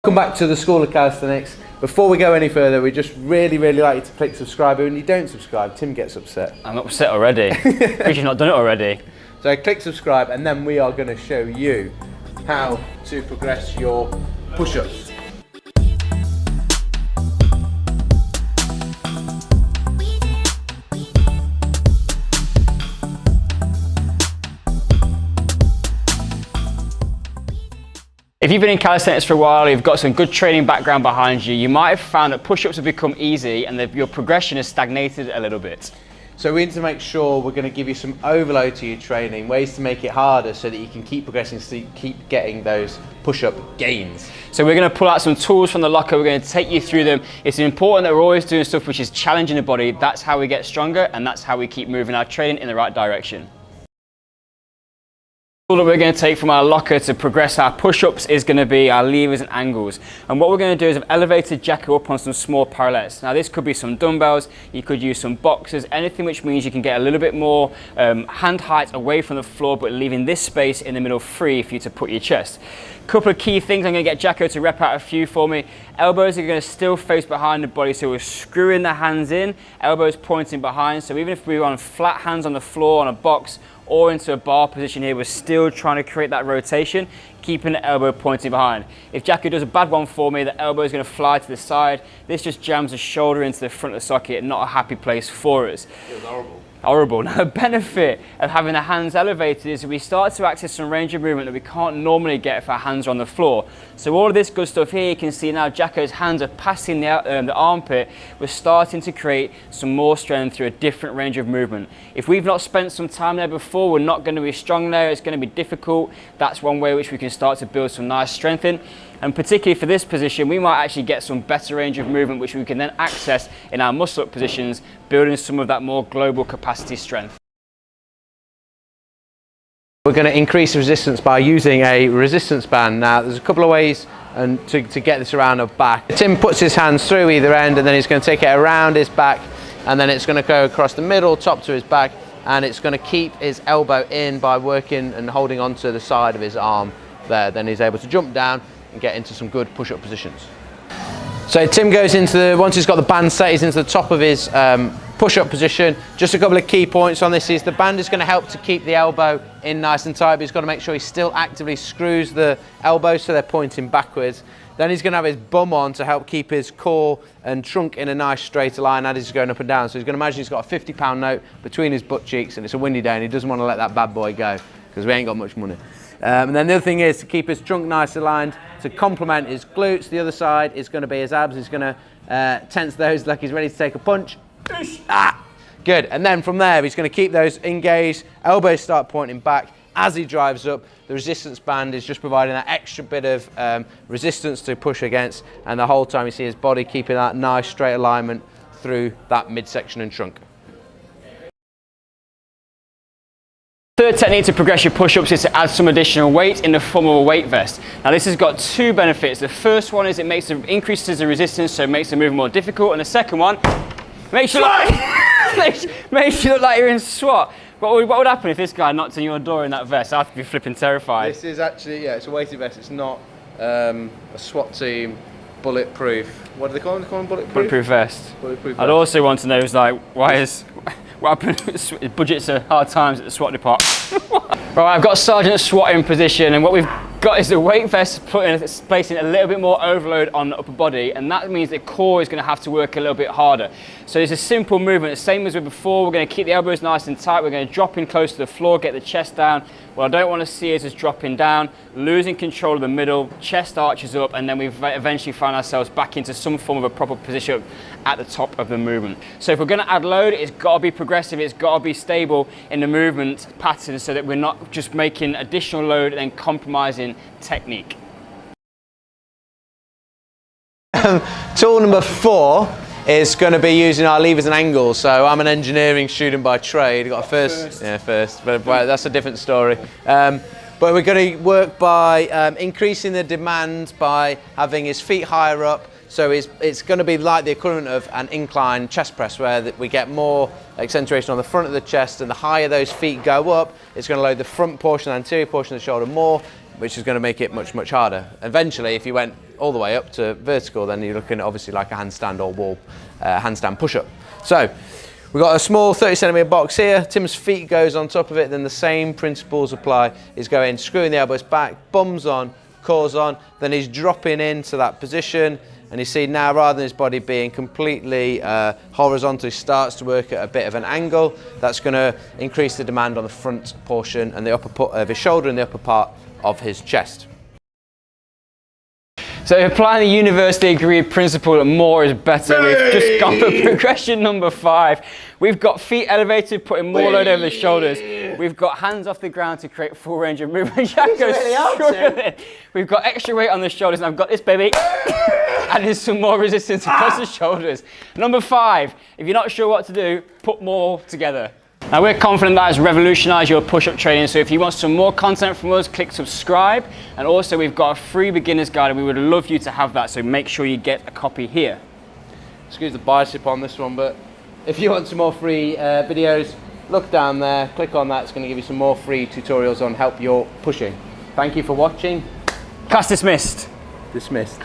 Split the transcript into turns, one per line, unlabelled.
Welcome back to the School of Calisthenics. Before we go any further, we just really like you to click subscribe. When you don't subscribe, Tim gets upset.
I'm upset already, because you've not done it already.
So click subscribe and then we are going to show you how to progress your push-ups.
If you've been in calisthenics for a while, you've got some good training background behind you, you might have found that push-ups have become easy and that your progression has stagnated a little bit.
So we need to make sure we're going to give you some overload to your training, ways to make it harder so that you can keep progressing, so you keep getting those push-up gains.
So we're going to pull out some tools from the locker, we're going to take you through them. It's important that we're always doing stuff which is challenging the body. That's how we get stronger and that's how we keep moving our training in the right direction. The tool that we're going to take from our locker to progress our push-ups is going to be our levers and angles. And what we're going to do is I've elevated Jacko up on some small parallettes. Now this could be some dumbbells, you could use some boxes, anything which means you can get a little bit more hand height away from the floor, but leaving this space in the middle free for you to put your chest. Couple of key things, I'm going to get Jacko to rep out a few for me. Elbows are going to still face behind the body, so we're screwing the hands in, elbows pointing behind. So even if we're on flat hands on the floor on a box or into a bar position here, we're still trying to create that rotation, keeping the elbow pointing behind. If Jacko does a bad one for me, the elbow is going to fly to the side. This just jams the shoulder into the front of the socket, not a happy place for us.
It was horrible.
Horrible. Now the benefit of having the hands elevated is we start to access some range of movement that we can't normally get if our hands are on the floor. So all of this good stuff here, you can see now Jacko's hands are passing the armpit. We're starting to create some more strength through a different range of movement. If we've not spent some time there before, we're not going to be strong there, it's going to be difficult. That's one way which we can start to build some nice strength in. And particularly for this position, we might actually get some better range of movement which we can then access in our muscle up positions, building some of that more global capacity strength.
We're going to increase resistance by using a resistance band. Now there's a couple of ways to get this around our back. Tim puts his hands through either end and then he's going to take it around his back and then it's going to go across the middle, top to his back, and it's going to keep his elbow in by working and holding onto the side of his arm there. Then he's able to jump down and get into some good push-up positions. So Tim goes into once he's got the band set, he's into the top of his push-up position. Just a couple of key points on this is the band is going to help to keep the elbow in nice and tight, but he's got to make sure he still actively screws the elbows so they're pointing backwards. Then he's going to have his bum on to help keep his core and trunk in a nice straight line as he's going up and down. So he's going to imagine he's got a £50 note between his butt cheeks and it's a windy day and he doesn't want to let that bad boy go because we ain't got much money. And then the other thing is to keep his trunk nice aligned to complement his glutes. The other side is going to be his abs. He's going to tense those like he's ready to take a punch. Good. And then from there, he's going to keep those engaged. Elbows start pointing back as he drives up. The resistance band is just providing that extra bit of resistance to push against. And the whole time you see his body keeping that nice straight alignment through that midsection and trunk.
Third technique to progress your push-ups is to add some additional weight in the form of a weight vest. Now this has got two benefits. The first one is it increases the resistance, so it makes the movement more difficult. And the second one, makes you look like you're in SWAT. What would happen if this guy knocked on your door in that vest? I'd be flipping terrified.
This is actually, yeah, it's a weighted vest. It's not a SWAT team bulletproof. What do they call them? They call them bulletproof?
Bulletproof vest.
Bulletproof vest.
I'd also want to know is like, what happened? Budgets are hard times at the SWAT department. Right, I've got Sergeant SWAT in position, and what we've got is the weight vest placing a little bit more overload on the upper body, and that means the core is going to have to work a little bit harder. So it's a simple movement, the same as with before. We're going to keep the elbows nice and tight. We're going to drop in close to the floor, get the chest down. What I don't want to see is us dropping down, losing control of the middle, chest arches up, and then we eventually find ourselves back into some form of a proper position at the top of the movement. So if we're going to add load, it's got to be progressive, it's got to be stable in the movement pattern so that we're not just making additional load and then compromising technique.
Tool number 4 is going to be using our levers and angles. So I'm an engineering student by trade. Got a first. Yeah, first. But that's a different story. But we're going to work by increasing the demand by having his feet higher up. So it's going to be like the equivalent of an incline chest press where we get more accentuation on the front of the chest, and the higher those feet go up, it's going to load the front portion, the anterior portion of the shoulder more, which is going to make it much harder. Eventually, if you went all the way up to vertical, then you're looking at obviously like a handstand or wall handstand push-up. So we've got a small 30cm box here. Tim's feet goes on top of it. Then the same principles apply. He's going, screwing the elbows back, bums on, cores on. Then he's dropping into that position. And you see now, rather than his body being completely horizontal, he starts to work at a bit of an angle. That's going to increase the demand on the front portion and the upper part of his shoulder and the upper part of his chest.
So applying the university agreed principle that more is better, we've just gone for progression number 5. We've got feet elevated, putting more load over the shoulders. We've got hands off the ground to create full range of movement. Jacko's struggling. We've got extra weight on the shoulders, and I've got this baby. Adding some more resistance across the shoulders. Number 5, if you're not sure what to do, put more together. Now we're confident that has revolutionised your push-up training, so if you want some more content from us, click subscribe. And also we've got a free beginner's guide and we would love you to have that, so make sure you get a copy here.
Excuse the bicep on this one, but if you want some more free videos, look down there, click on that. It's going to give you some more free tutorials on help your pushing. Thank you for watching.
Class dismissed.
Dismissed.